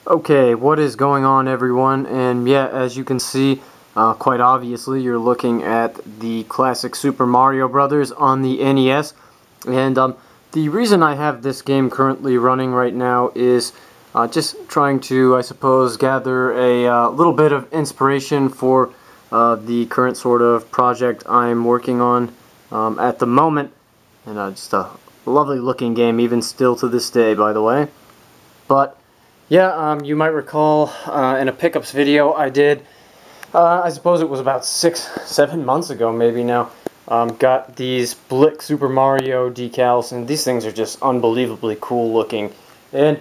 Okay, what is going on, everyone? And yeah, as you can see, quite obviously, you're looking at the classic Super Mario Brothers on the NES. And the reason I have this game currently running right now is just trying to, I suppose, gather a little bit of inspiration for the current sort of project I'm working on at the moment. And just a lovely looking game, even still to this day, by the way. But yeah, you might recall in a pickups video I did, I suppose it was about 6-7 months ago maybe now, got these Blik Super Mario decals, and these things are just unbelievably cool looking. And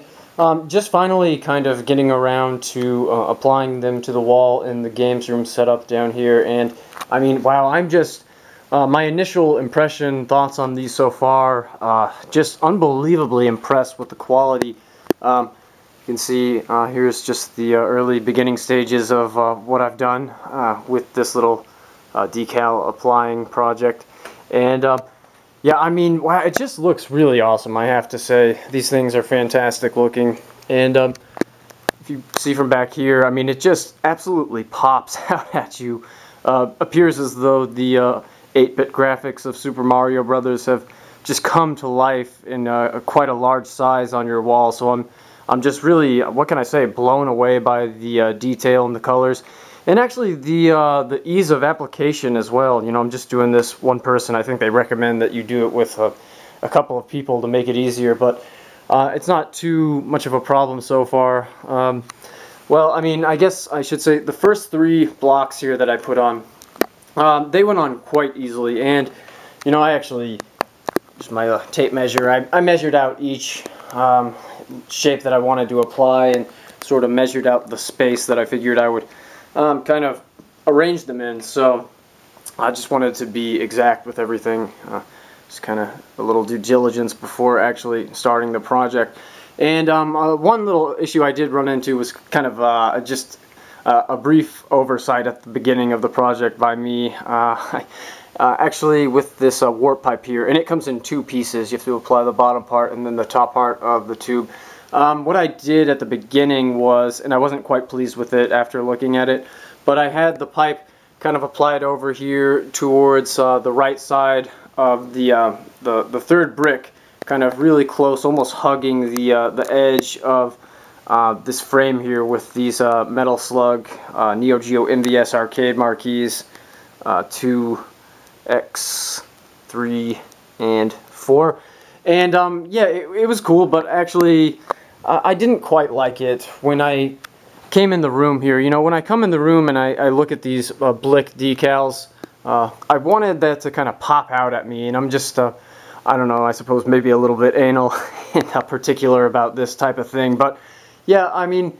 just finally kind of getting around to applying them to the wall in the games room setup down here. And I mean, wow, I'm just, my initial thoughts on these so far, just unbelievably impressed with the quality. You can see here's just the early beginning stages of what I've done with this little decal applying project. And yeah, I mean, wow, it just looks really awesome, I have to say. These things are fantastic looking. And if you see from back here, I mean, it just absolutely pops out at you. Appears as though the 8-bit graphics of Super Mario Brothers have just come to life in quite a large size on your wall. So I'm just really, what can I say, blown away by the detail and the colors, and actually the ease of application as well. You know, I'm just doing this one person. I think they recommend that you do it with a couple of people to make it easier, but it's not too much of a problem so far. Well, I mean, I guess I should say the first 3 blocks here that I put on, they went on quite easily, and you know, I actually, just my tape measure, I measured out each shape that I wanted to apply and sort of measured out the space that I figured I would kind of arrange them in. So I just wanted to be exact with everything, just kind of a little due diligence before actually starting the project. And one little issue I did run into was kind of just a brief oversight at the beginning of the project by me. Actually, with this warp pipe here, and it comes in 2 pieces. You have to apply the bottom part and then the top part of the tube. What I did at the beginning was, and I wasn't quite pleased with it after looking at it, but I had the pipe kind of applied over here towards the right side of the 3rd brick, kind of really close, almost hugging the edge of this frame here with these Metal Slug Neo Geo MVS arcade marquees, 2X, 3, and 4. And yeah, it was cool, but actually I didn't quite like it when I came in the room here. You know, when I come in the room and I look at these Blik decals, I wanted that to kind of pop out at me, and I'm just, I don't know, I suppose maybe a little bit anal in particular about this type of thing. But yeah, I mean,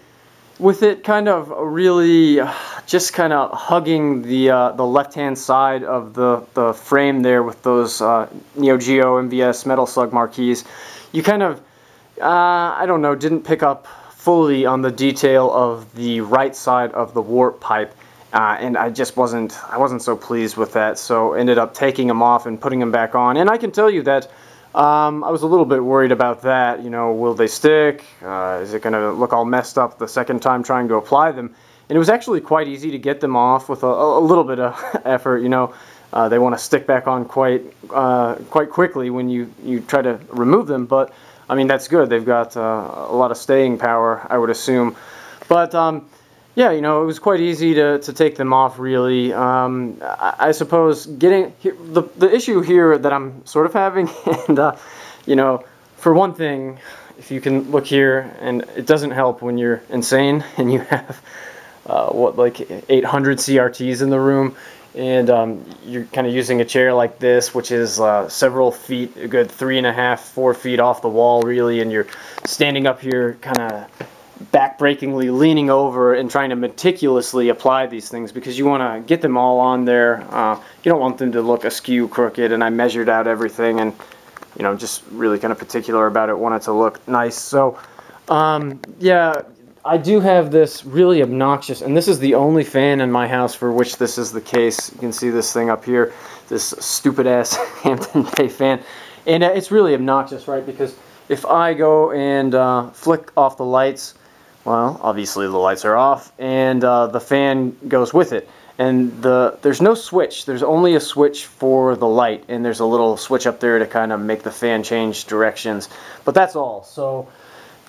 with it kind of really just kind of hugging the left-hand side of the frame there with those Neo Geo MVS Metal Slug marquees, you kind of, I don't know, didn't pick up fully on the detail of the right side of the warp pipe, and I wasn't so pleased with that, so ended up taking them off and putting them back on. And I can tell you that I was a little bit worried about that. You know, will they stick? Is it going to look all messed up the second time trying to apply them? And it was actually quite easy to get them off with a little bit of effort. You know, they want to stick back on quite quickly when you try to remove them. But I mean, that's good. They've got a lot of staying power, I would assume. But yeah, you know, it was quite easy to take them off, really. I suppose getting the issue here that I'm sort of having, and you know, for one thing, if you can look here, and it doesn't help when you're insane and you have what, like 800 CRTs in the room, and you're kind of using a chair like this, which is several feet, a good 3.5, 4 feet off the wall, really, and you're standing up here, kind of backbreakingly leaning over and trying to meticulously apply these things, because you want to get them all on there. You don't want them to look askew, crooked, and I measured out everything, and you know, just really kind of particular about it, wanted to look nice. So yeah, I do have this really obnoxious, and this is the only fan in my house for which this is the case. You can see this thing up here, this stupid ass Hampton Bay fan, and it's really obnoxious, right? Because if I go and flick off the lights, well, obviously the lights are off, and the fan goes with it. And there's no switch. There's only a switch for the light, and there's a little switch up there to kind of make the fan change directions. But that's all. So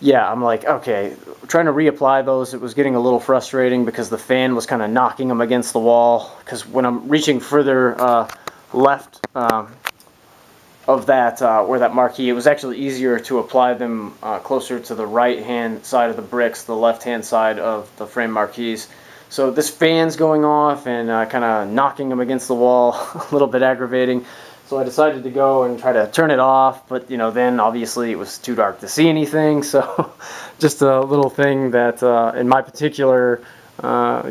yeah, I'm like, okay, trying to reapply those, it was getting a little frustrating because the fan was kind of knocking them against the wall. Because when I'm reaching further left of that, where that marquee, it was actually easier to apply them closer to the right-hand side of the bricks, the left-hand side of the frame marquees. So this fan's going off and kind of knocking them against the wall, a little bit aggravating. So I decided to go and try to turn it off, but then obviously it was too dark to see anything. So just a little thing that in my particular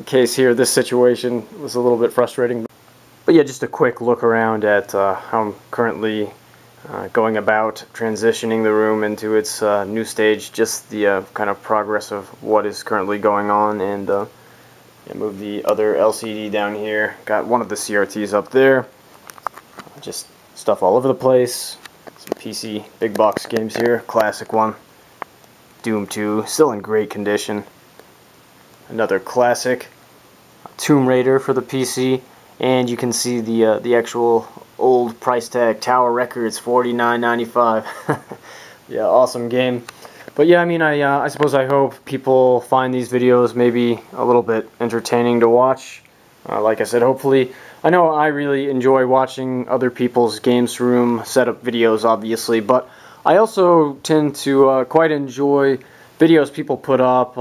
case here, this situation was a little bit frustrating. But yeah, just a quick look around at how I'm currently going about transitioning the room into its new stage, just the kind of progress of what is currently going on, and move the other LCD down here. Got one of the CRTs up there. Just stuff all over the place. Some PC big box games here. Classic one. Doom 2, still in great condition. Another classic. Tomb Raider for the PC. And you can see the actual old price tag. Tower Records, $49.95. Yeah, awesome game. But yeah, I mean, I suppose I hope people find these videos maybe a little bit entertaining to watch. Like I said, hopefully, I know I really enjoy watching other people's games room setup videos, obviously, but I also tend to quite enjoy videos people put up,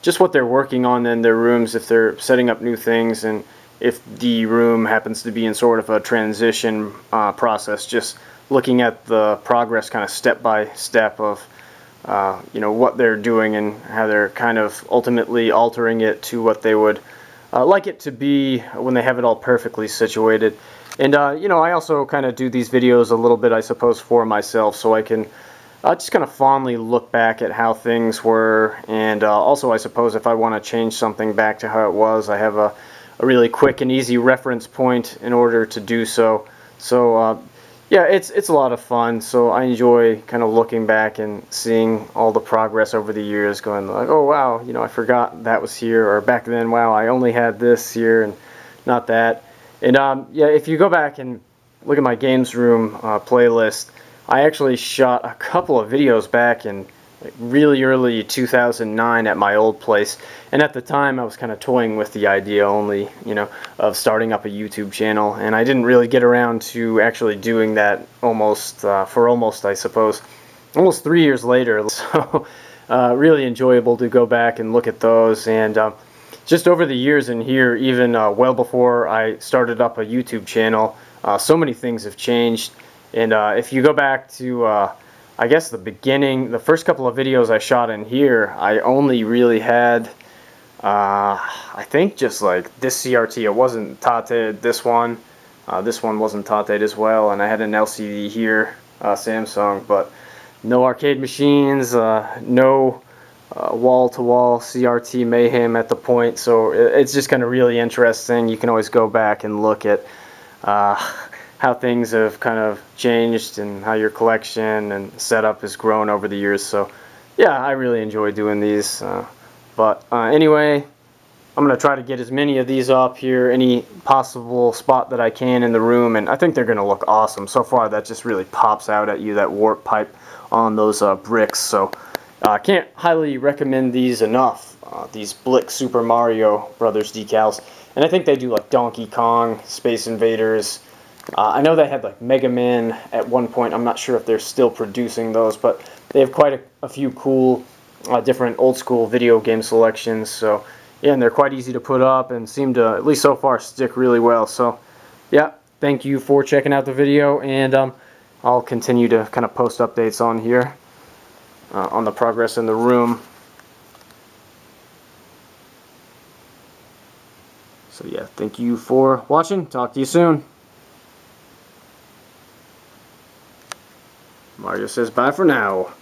just what they're working on in their rooms, if they're setting up new things, and if the room happens to be in sort of a transition process, just looking at the progress kind of step by step of what they're doing and how they're kind of ultimately altering it to what they would like it to be when they have it all perfectly situated. And I also kind of do these videos a little bit, I suppose, for myself, so I can just kind of fondly look back at how things were, and also, I suppose, if I want to change something back to how it was, I have a really quick and easy reference point in order to do so. So yeah, it's a lot of fun, so I enjoy kind of looking back and seeing all the progress over the years, going like, oh wow, I forgot that was here, or back then, wow, I only had this here and not that. And yeah, if you go back and look at my games room playlist, I actually shot a couple of videos back in really early 2009 at my old place, and at the time I was kind of toying with the idea only, of starting up a YouTube channel, and I didn't really get around to actually doing that I suppose, almost 3 years later. So really enjoyable to go back and look at those, and just over the years in here, even well before I started up a YouTube channel, so many things have changed. And if you go back to I guess the first couple of videos I shot in here, I only really had, I think just like this CRT. It wasn't Tate, this one wasn't Tate as well, and I had an LCD here, Samsung, but no arcade machines, no wall-to-wall CRT mayhem at the point, so it's just kind of really interesting. You can always go back and look at how things have kind of changed and how your collection and setup has grown over the years. So yeah, I really enjoy doing these. But anyway, I'm going to try to get as many of these up here, any possible spot that I can in the room, and I think they're going to look awesome. So far, that just really pops out at you, that warp pipe on those bricks. So I can't highly recommend these enough, these Blik Super Mario Brothers decals. And I think they do like Donkey Kong, Space Invaders. I know they had like Mega Man at one point. I'm not sure if they're still producing those, but they have quite a few cool different old school video game selections. So yeah, and they're quite easy to put up and seem to, at least so far, stick really well. So yeah, thank you for checking out the video, and I'll continue to kind of post updates on here on the progress in the room. So yeah, thank you for watching. Talk to you soon. Mario says bye for now.